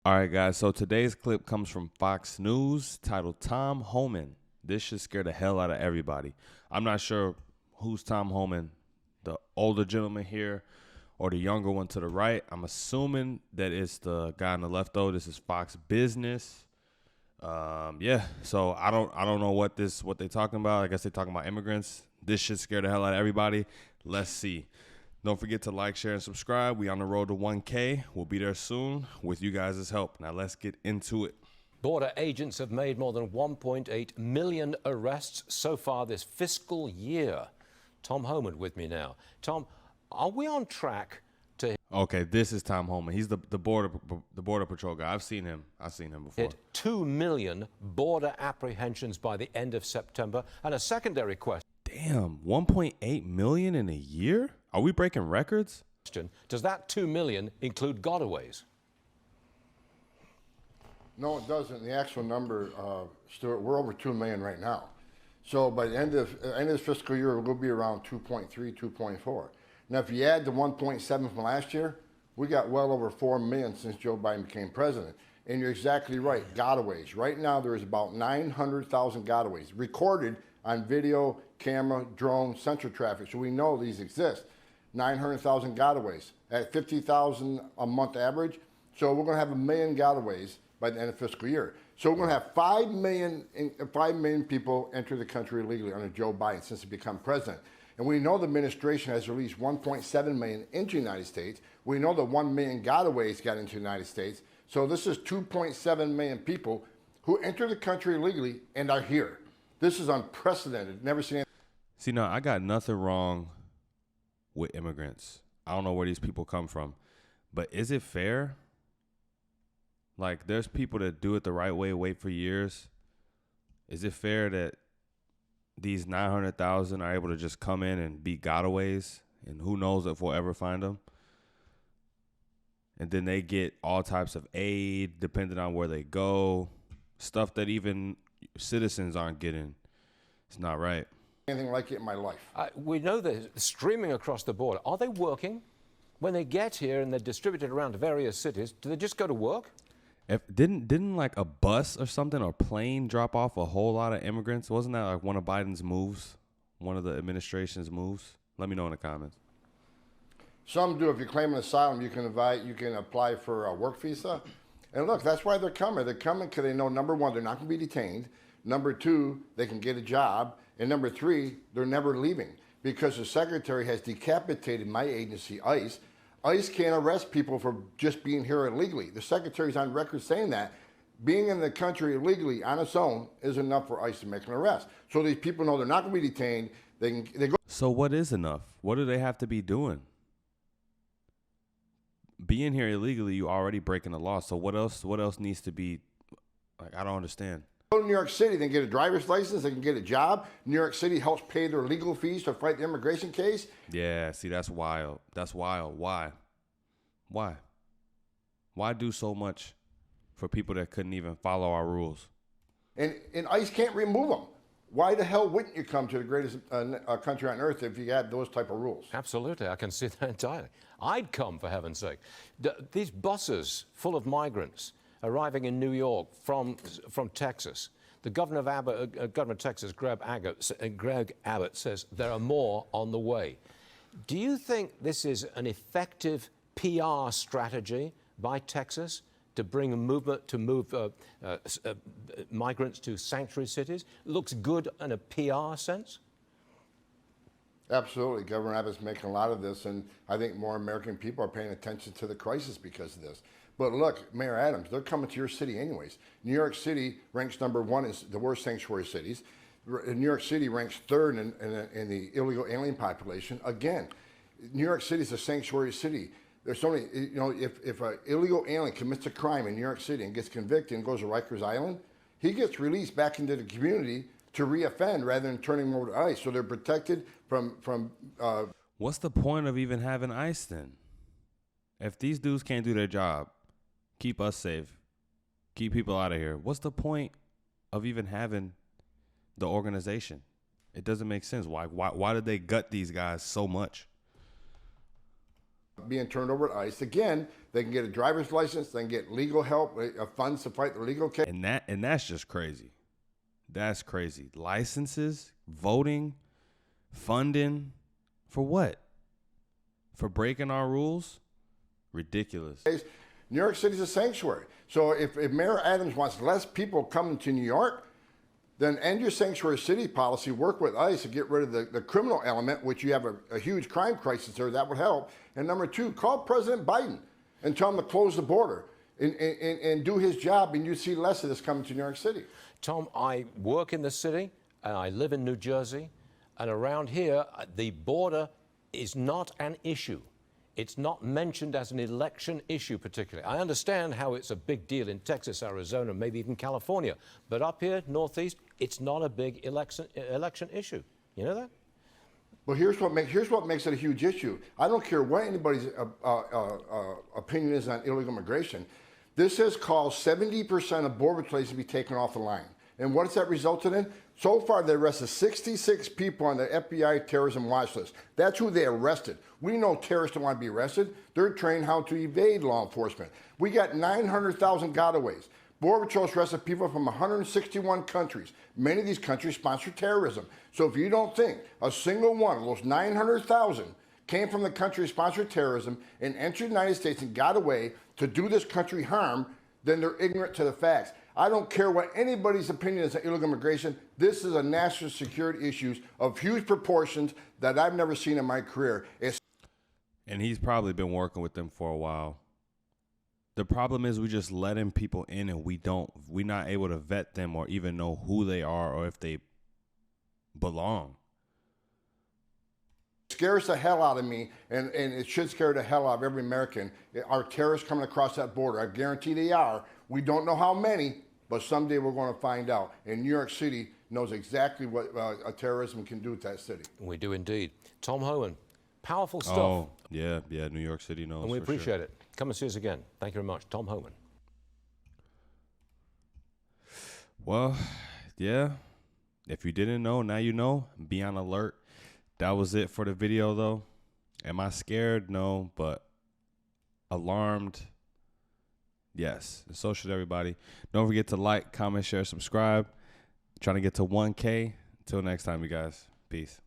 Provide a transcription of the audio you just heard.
All right, guys. So today's clip comes from Fox News titled Tom Homan. This should scare the hell out of everybody. I'm not sure who's Tom Homan, the older gentleman here or the younger one to the right. I'm assuming that it's the guy on the left, though. This is Fox Business. Yeah. So I don't know what they're talking about. I guess they're talking about immigrants. This should scare the hell out of everybody. Let's see. Don't forget to like, share, and subscribe. We on the road to 1K. We'll be there soon with you guys' help. Now let's get into it. Border agents have made more than 1.8 million arrests so far this fiscal year. Tom Homan with me now. Tom, are we on track to Okay, this is Tom Homan. He's the border patrol guy. I've seen him before. hit 2 million border apprehensions by the end of September? And a secondary question, Damn, 1.8 million in a year? Are we breaking records? does that 2 million include gotaways? No, it doesn't. The actual number, Stuart, we're over 2 million right now. So by the end of this fiscal year, we'll be around 2.3, 2.4. Now, if you add the 1.7 from last year, we got well over 4 million since Joe Biden became president. And you're exactly right, gotaways. Right now, there's about 900,000 gotaways recorded on video, camera, drone, sensor traffic. So we know these exist. 900,000 gotaways at 50,000 a month average. So we're going to have 1 million gotaways by the end of fiscal year. So we're going to have 5 million people enter the country illegally under Joe Biden since he became president. And we know the administration has released 1.7 million into the United States. We know that 1 million gotaways got into the United States. So this is 2.7 million people who enter the country illegally and are here. This is unprecedented. Never seen anything. See, no, I got nothing wrong with immigrants. I don't know where these people come from. But is it fair? Like, there's people that do it the right way, wait for years. Is it fair that these 900,000 are able to just come in and be gotaways? And who knows if we'll ever find them? And then they get all types of aid depending on where they go. Stuff that even citizens aren't getting. It's not right. Anything like it in my life. We know they're streaming across the border. Are they working? When they get here and they're distributed around various cities, do they just go to work? If didn't like a bus or something or plane drop off a whole lot of immigrants? Wasn't that like one of Biden's moves? One of the administration's moves? Let me know in the comments. Some do. If you claim an asylum, you can apply for a work visa. And look, that's why they're coming. They're coming because they know, number one, they're not going to be detained. Number two, they can get a job. And number three, they're never leaving because the secretary has decapitated my agency, ICE. ICE can't arrest people for just being here illegally. The secretary's on record saying that. Being in the country illegally on its own is enough for ICE to make an arrest. So these people know they're not going to be detained. They go. So what is enough? What do they have to be doing? Being here illegally, you already breaking the law. So what else needs to be, like, I don't understand. Go to New York City, they can get a driver's license, they can get a job. New York City helps pay their legal fees to fight the immigration case. Yeah, see, that's wild. That's wild. Why? Why do so much for people that couldn't even follow our rules? And ICE can't remove them. Why the hell wouldn't you come to the greatest country on earth if you had those type of rules? Absolutely, I can see that entirely. I'd come, for heaven's sake. These buses full of migrants arriving in New York from Texas. The governor of Texas, Greg Abbott, says there are more on the way. Do you think this is an effective PR strategy by Texas to bring a movement to move migrants to sanctuary cities? Looks good in a PR sense? Absolutely. Governor Abbott's making a lot of this, and I think more American people are paying attention to the crisis because of this. But look, Mayor Adams, they're coming to your city anyways. New York City ranks #1 as the worst sanctuary cities. New York City ranks 3rd in the illegal alien population. Again, New York City is a sanctuary city. There's only, if an illegal alien commits a crime in New York City and gets convicted and goes to Rikers Island, he gets released back into the community to reoffend rather than turning them over to ICE. So they're protected from. What's the point of even having ICE then? If these dudes can't do their job, keep us safe, keep people out of here, what's the point of even having the organization? It doesn't make sense. Why did they gut these guys so much? being turned over to ICE. Again, they can get a driver's license, they can get legal help, funds to fight the legal case. And that's just crazy. That's crazy. Licenses, voting, funding, for what? For breaking our rules? Ridiculous. New York City's a sanctuary. So if Mayor Adams wants less people coming to New York, then end your sanctuary city policy, work with ICE to get rid of the criminal element, which you have a huge crime crisis there, that would help. And number two, call President Biden and tell him to close the border and do his job, and you see less of this coming to New York City. Tom, I work in the city and I live in New Jersey, and around here, the border is not an issue. It's not mentioned as an election issue particularly. I understand how it's a big deal in Texas, Arizona, maybe even California, but up here, Northeast, it's not a big election issue. You know that? Well, here's what makes it a huge issue. I don't care what anybody's opinion is on illegal immigration. This has caused 70% of border patrols to be taken off the line. And what has that resulted in? So far, they arrested 66 people on the FBI terrorism watch list. That's who they arrested. We know terrorists don't want to be arrested. They're trained how to evade law enforcement. We got 900,000 gotaways. Border Patrol arrested people from 161 countries. Many of these countries sponsor terrorism. So if you don't think a single one of those 900,000 came from the country sponsored terrorism and entered the United States and got away to do this country harm, then they're ignorant to the facts. I don't care what anybody's opinion is on illegal immigration. This is a national security issue of huge proportions that I've never seen in my career. And he's probably been working with them for a while. The problem is we just letting people in and we're not able to vet them or even know who they are or if they belong. It scares the hell out of me, and it should scare the hell out of every American. Are terrorists coming across that border? I guarantee they are. We don't know how many, but someday we're going to find out. And New York City knows exactly what terrorism can do to that city. We do indeed. Tom Homan, powerful stuff. Oh, yeah, New York City knows. And we appreciate it. Come and see us again. Thank you very much. Tom Homan. Well, yeah, if you didn't know, now you know. Be on alert. That was it for the video, though. Am I scared? No, but alarmed? Yes. And so should everybody. Don't forget to like, comment, share, subscribe. Trying to get to 1K. Until next time, you guys. Peace.